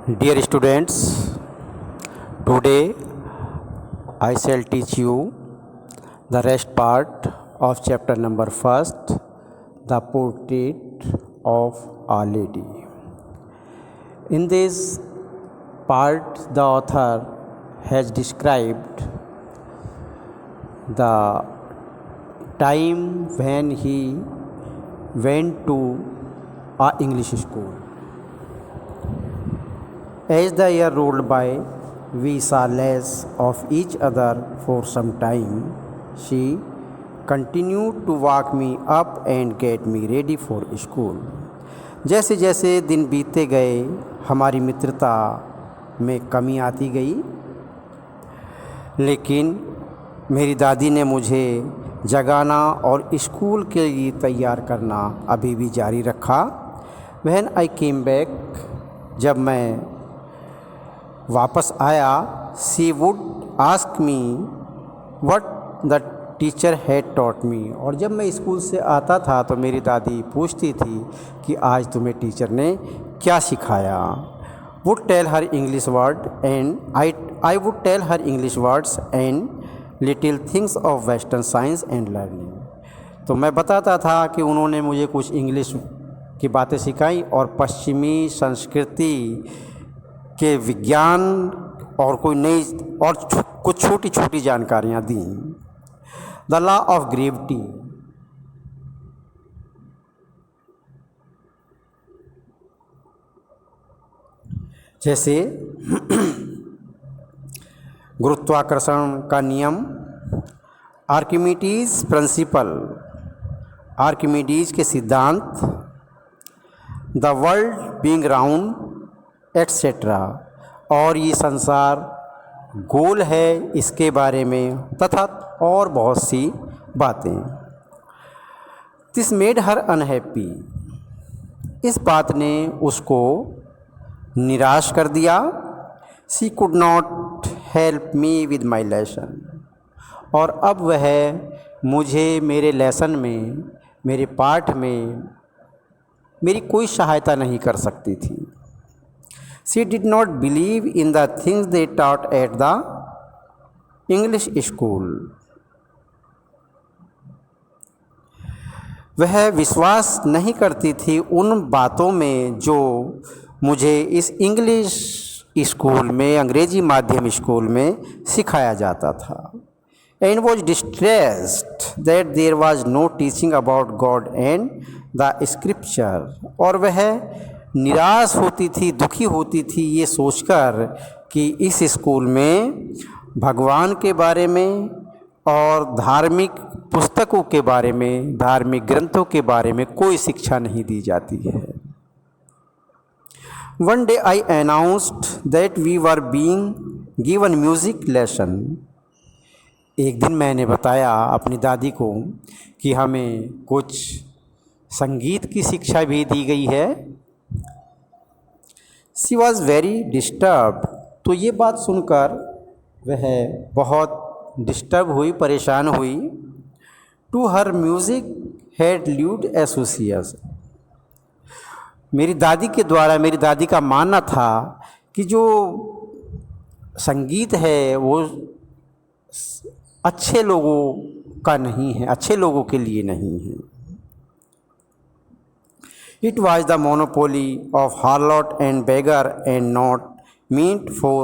Dear students, today I shall teach you the rest part of chapter number first, the portrait of a lady. In this part, the author has described the time when he went to a English school. As the year rolled by, we saw less of each other for some time. She continued to walk me up and get me ready for school. जैसे जैसे दिन बीतते गए हमारी मित्रता में कमी आती गई, लेकिन मेरी दादी ने मुझे जगाना और स्कूल के लिए तैयार करना अभी भी जारी रखा। When I came back, जब मैं वापस आया, she would ask me what the teacher had taught me. और जब मैं स्कूल से आता था तो मेरी दादी पूछती थी कि आज तुम्हें टीचर ने क्या सिखाया। Would tell her English word and I would tell her English words and little things of western science and learning. तो मैं बताता था कि उन्होंने मुझे कुछ इंग्लिश की बातें सिखाई और पश्चिमी संस्कृति के विज्ञान और कोई नई और कुछ छोटी छोटी जानकारियाँ दी। द लॉ ऑफ ग्रेविटी, जैसे गुरुत्वाकर्षण का नियम, आर्किमिडीज प्रिंसिपल, आर्किमिडीज के सिद्धांत, the world being round etcetera, और ये संसार गोल है इसके बारे में, तथा और बहुत सी बातें। दिस मेड हर अनहैप्पी, इस बात ने उसको निराश कर दिया। She could not help me with my lesson, और अब वह मुझे मेरे लेसन में, मेरे पाठ में मेरी कोई सहायता नहीं कर सकती थी। She did not believe in the things they taught at the English school. वह विश्वास नहीं करती थी उन बातों में जो मुझे इस इंग्लिश स्कूल में, अंग्रेजी माध्यम स्कूल में सिखाया जाता था। And was distressed that there was no teaching about God and the scripture, और वह निराश होती थी, दुखी होती थी ये सोचकर कि इस स्कूल में भगवान के बारे में और धार्मिक पुस्तकों के बारे में, धार्मिक ग्रंथों के बारे में कोई शिक्षा नहीं दी जाती है। One day I announced that we were being given music lesson. एक दिन मैंने बताया अपनी दादी को कि हमें कुछ संगीत की शिक्षा भी दी गई है। शी वॉज वेरी डिस्टर्ब, तो ये बात सुनकर वह बहुत डिस्टर्ब हुई, परेशान हुई। To her music had lewd association, मेरी दादी के द्वारा, मेरी दादी का मानना था कि जो संगीत है वो अच्छे लोगों का नहीं है, अच्छे लोगों के लिए नहीं है। It was the monopoly of harlot and beggar and not meant for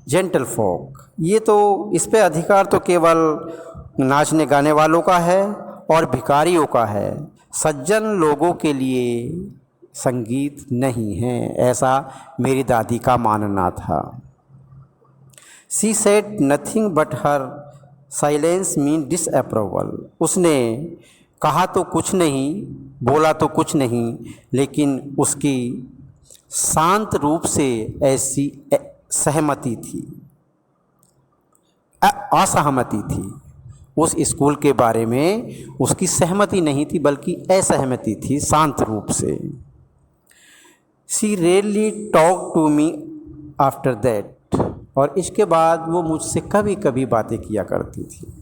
gentlefolk. ये तो, इस पे अधिकार तो केवल नाचने गाने वालों का है और भिखारियों का है, सज्जन लोगों के लिए संगीत नहीं है, ऐसा मेरी दादी का मानना था। She said nothing but her silence meant disapproval. उसने कहा तो कुछ नहीं, बोला तो कुछ नहीं, लेकिन उसकी शांत रूप से ऐसी सहमति थी, असहमति थी। उस स्कूल के बारे में उसकी सहमति नहीं थी बल्कि असहमति थी, शांत रूप से। She rarely talk to me after that, और इसके बाद वो मुझसे कभी कभी बातें किया करती थी।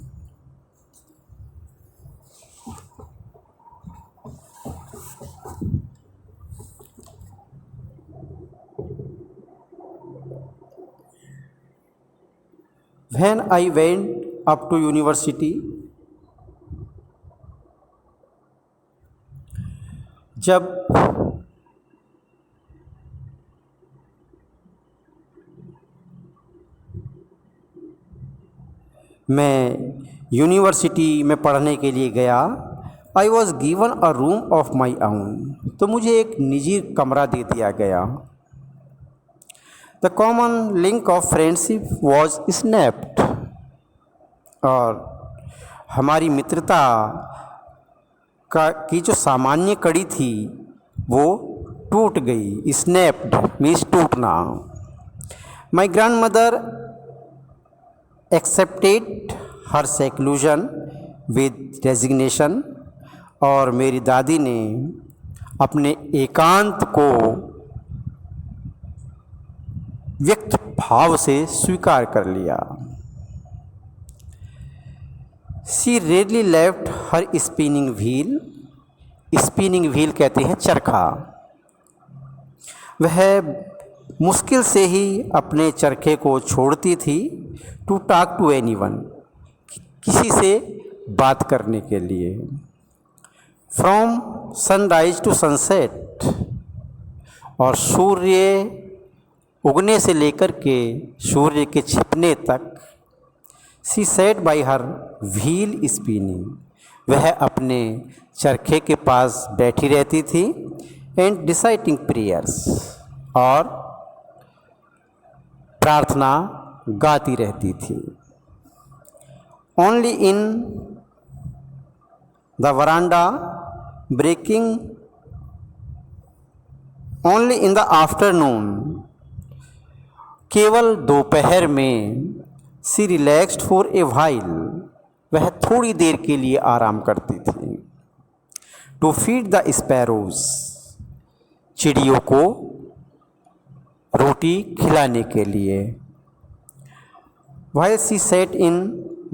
When I went up to university, जब मैं यूनिवर्सिटी में पढ़ने के लिए गया, I was given a room of my own, तो मुझे एक निजी कमरा दे दिया गया। The common link of friendship was snapped, और हमारी मित्रता की जो सामान्य कड़ी थी वो टूट गई। स्नैप्ड मीन्स टूटना। My grand mother accepted her seclusion with resignation, और मेरी दादी ने अपने एकांत को व्यक्त भाव से स्वीकार कर लिया। She rarely left her spinning wheel, spinning wheel कहते हैं चरखा। वह मुश्किल से ही अपने चरखे को छोड़ती थी, टू टॉक टू एनीवन, किसी से बात करने के लिए। फ्रॉम सनराइज टू सनसेट, और सूर्य उगने से लेकर के सूर्य के छिपने तक। She said by her wheel spinning, वह अपने चरखे के पास बैठी रहती थी। एंड डिसाइटिंग प्रेयर्स, और प्रार्थना गाती रहती थी। Only in the veranda breaking, only in the afternoon, केवल दोपहर में। She relaxed for a while, वह थोड़ी देर के लिए आराम करती थी। टू फीड द स्पैरोज, चिड़ियों को रोटी खिलाने के लिए। While she set in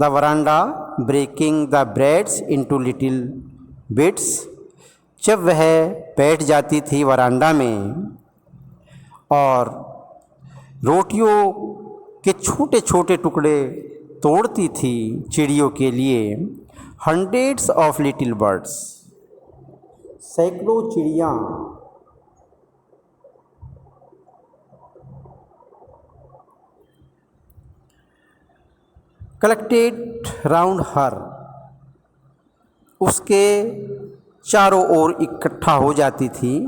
the veranda breaking the breads into little bits, जब वह बैठ जाती थी वरांडा में और रोटियों के छोटे छोटे टुकड़े तोड़ती थी चिड़ियों के लिए। हंड्रेड्स ऑफ लिटिल बर्ड्स, सैकड़ों चिड़ियाँ कलेक्टेड राउंड हर, उसके चारों ओर इकट्ठा हो जाती थी।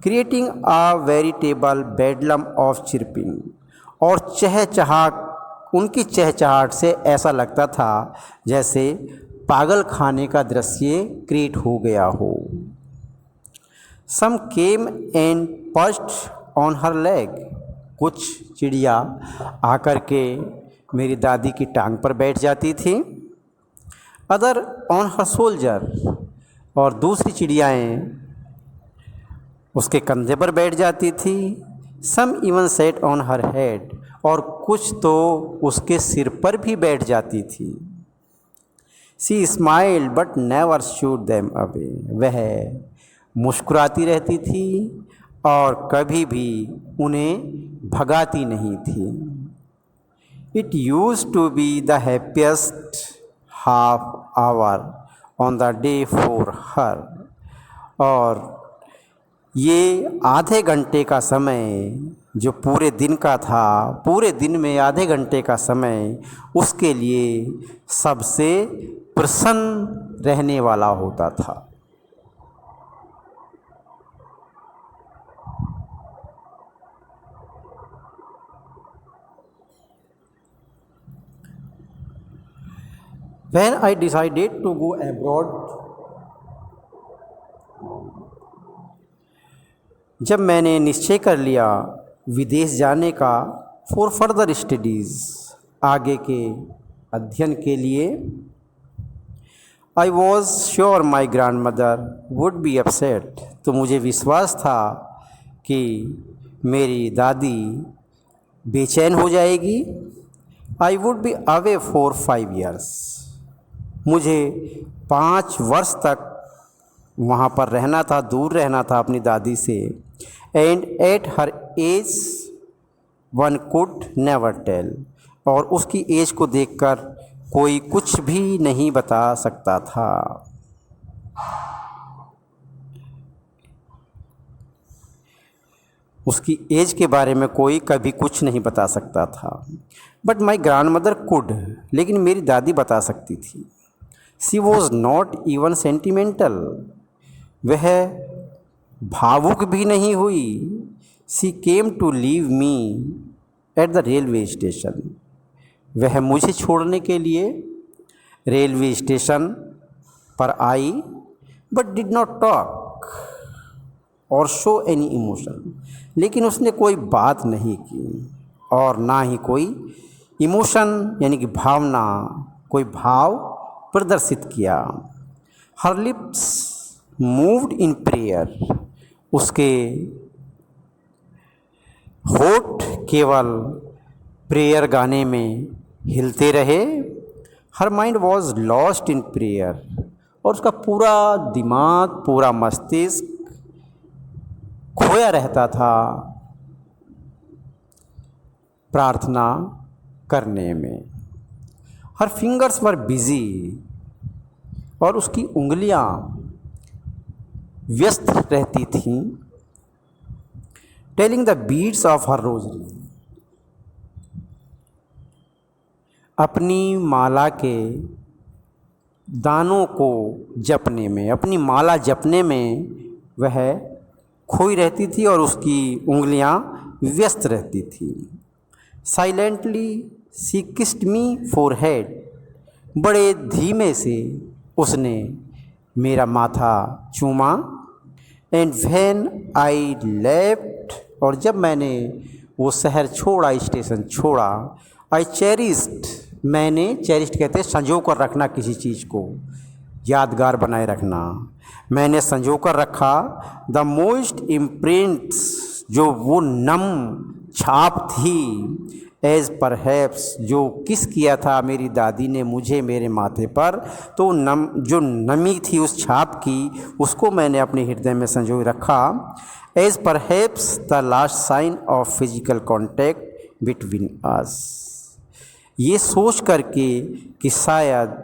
Creating a veritable bedlam of chirping, और चहचहाट, उनकी चहचहाट से ऐसा लगता था जैसे पागल खाने का दृश्य क्रिएट हो गया हो। Some came and perched on her leg, कुछ चिड़िया आकर के मेरी दादी की टांग पर बैठ जाती थी। अदर ऑन हर शोल्डर, और दूसरी चिड़ियाएँ उसके कंधे पर बैठ जाती थी। Some even sat on her head, और कुछ तो उसके सिर पर भी बैठ जाती थी। She smiled but never shooed them away, वह मुस्कुराती रहती थी और कभी भी उन्हें भगाती नहीं थी। It used to be the happiest half hour on the day for her, और ये आधे घंटे का समय जो पूरे दिन का था, पूरे दिन में आधे घंटे का समय उसके लिए सबसे प्रसन्न रहने वाला होता था। When I decided to go abroad, जब मैंने निश्चय कर लिया विदेश जाने का, फॉर फर्दर स्टडीज़, आगे के अध्ययन के लिए, I was sure my grand mother would be upset, तो मुझे विश्वास था कि मेरी दादी बेचैन हो जाएगी। I would be away for 5 years, मुझे 5 वर्ष तक वहाँ पर रहना था, दूर रहना था अपनी दादी से। And at her age one could never tell, और उसकी एज को देखकर कोई कुछ भी नहीं बता सकता था। उसकी एज के बारे में कोई कभी कुछ नहीं बता सकता था। But my grandmother could, लेकिन मेरी दादी बता सकती थी। She was not even sentimental, वह भावुक भी नहीं हुई। She came to leave me at the railway station, वह मुझे छोड़ने के लिए रेलवे स्टेशन पर आई, but did not talk or show any emotion, लेकिन उसने कोई बात नहीं की और ना ही कोई इमोशन यानी कि भावना, कोई भाव प्रदर्शित किया। हर लिप्स मूव्ड इन प्रेयर, उसके होठ केवल प्रेयर गाने में हिलते रहे। Her mind was lost in prayer, और उसका पूरा दिमाग, पूरा मस्तिष्क खोया रहता था प्रार्थना करने में। हर फिंगर्स वर बिजी, और उसकी उंगलियां व्यस्त रहती थीं। Telling the beats of her rosary, अपनी माला के दानों को जपने में, अपनी माला जपने में वह खोई रहती थी और उसकी उंगलियां व्यस्त रहती थी। Silently she kissed me forehead, बड़े धीमे से उसने मेरा माथा चूमा। एंड व्हेन आई लेफ्ट, और जब मैंने वो शहर छोड़ा, स्टेशन छोड़ा, आई चेरिस्ड, मैंने चेरिस्ड कहते हैं संजो कर रखना, किसी चीज़ को यादगार बनाए रखना, मैंने संजो कर रखा। द मोस्ट इम्प्रिंट्स, जो वो नम छाप थी, एज परहैप्स, जो किस किया था मेरी दादी ने मुझे मेरे माथे पर, तो जो नमी थी उस छाप की, उसको मैंने अपने हृदय में संजोए रखा। As perhaps the last sign of physical contact between us, ये सोच करके कि शायद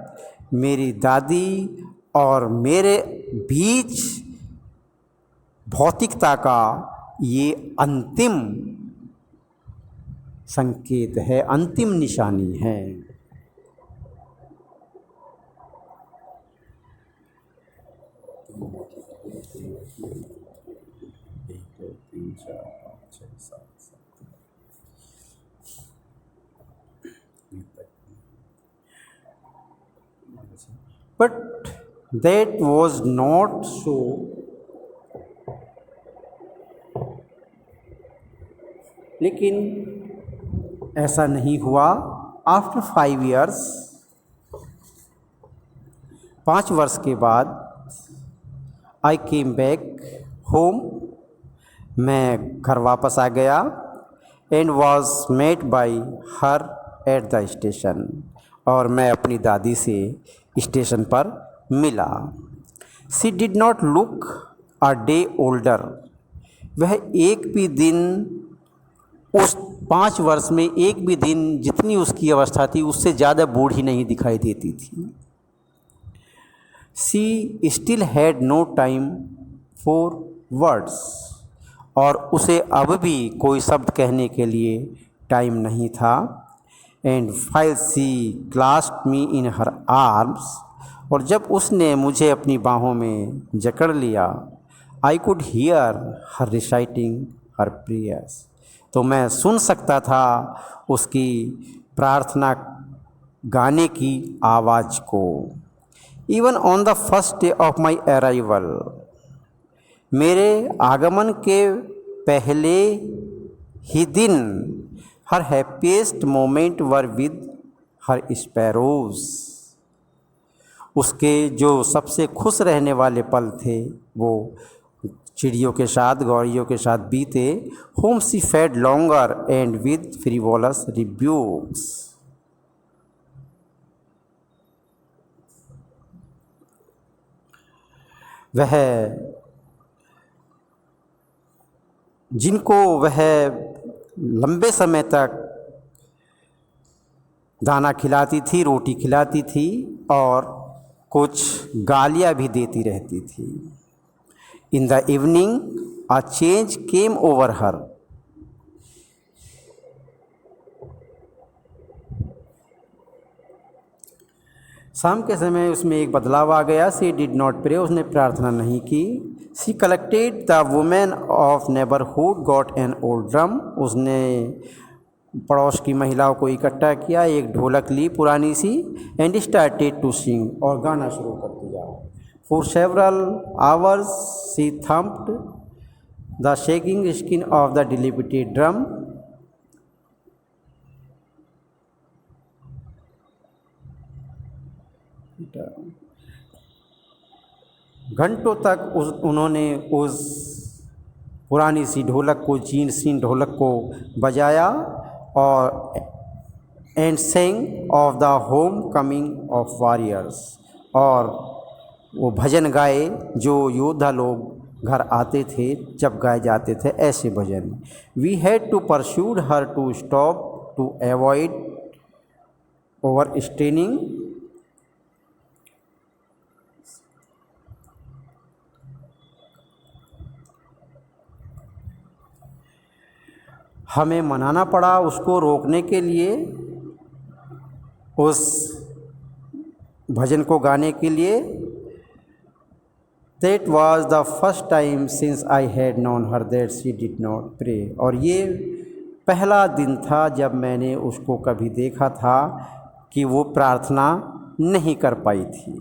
मेरी दादी और मेरे बीच भौतिकता का ये अंतिम संकेत है, अंतिम निशानी है। But that was not so. लेकिन ऐसा नहीं हुआ। आफ्टर 5 years, 5 वर्ष के बाद, आई केम बैक होम, मैं घर वापस आ गया। And was met by her at the station, और मैं अपनी दादी से स्टेशन पर मिला। She did not look a day older, वह एक भी दिन, उस 5 वर्ष में एक भी दिन जितनी उसकी अवस्था थी उससे ज़्यादा बूढ़ी नहीं दिखाई देती थी। She still had no time for words, और उसे अब भी कोई शब्द कहने के लिए टाइम नहीं था। And while she clasped me in her arms, और जब उसने मुझे अपनी बाहों में जकड़ लिया, I could hear her reciting her prayers, तो मैं सुन सकता था उसकी प्रार्थना गाने की आवाज़ को। Even on the first day of my arrival, मेरे आगमन के पहले ही दिन, her happiest moment were with her sparrows, उसके जो सबसे खुश रहने वाले पल थे वो चिड़ियों के साथ, गौरियों के साथ बीते। Whom she fed longer and with frivolous rebukes, वह जिनको वह लंबे समय तक दाना खिलाती थी, रोटी खिलाती थी और कुछ गालियाँ भी देती रहती थी। In the evening a change came over हर। शाम के समय उसमें एक बदलाव आ गया। सी डिड नॉट प्रे, उसने प्रार्थना नहीं की। She collected the women of neighbourhood got an old drum, उसने पड़ोस की महिलाओं को इकट्ठा किया, एक ढोलक ली पुरानी सी, एंड स्टार्टेड टू सिंग, और गाना शुरू कर दिया। For several hours she thumped the shaking skin of the debilitated drum. घंटों तक उन्होंने उस पुरानी सी ढोलक को, जीन ढोलक को बजाया और and saying of the home coming of warriors, और वो भजन गाए जो योद्धा लोग घर आते थे, जब गाए जाते थे ऐसे भजन। We had to persuade her to stop to avoid over straining. हमें मनाना पड़ा उसको रोकने के लिए, उस भजन को गाने के लिए। That was the first time since I had known her that she did not pray, और ये पहला दिन था जब मैंने उसको कभी देखा था कि वो प्रार्थना नहीं कर पाई थी।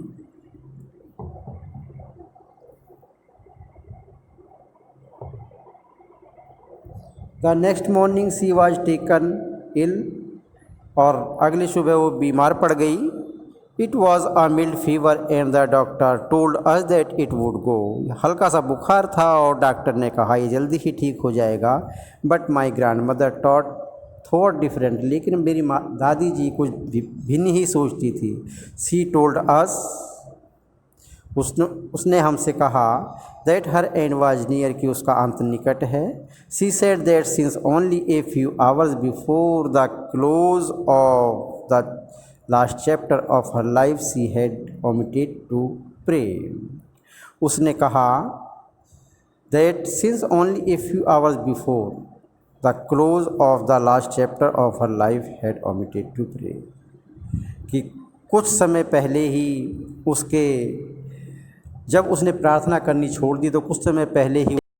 The next morning she was taken ill, और अगली सुबह वो बीमार पड़ गई। It was a mild fever and the doctor told us that it would go, हल्का सा बुखार था और डॉक्टर ने कहा ये जल्दी ही ठीक हो जाएगा। But my grand mother thought different, लेकिन मेरी दादी जी कुछ भिन्न ही सोचती थी। सी टोल्ड अस, उसने हमसे कहा that her end was near, कि उसका अंत निकट है। She said that since only a few hours before the close of the last chapter of her life she had omitted to pray. उसने कहा that since only a few hours before the close of the last chapter of her life had omitted to pray, कि कुछ समय पहले ही उसके, जब उसने प्रार्थना करनी छोड़ दी तो कुछ समय पहले ही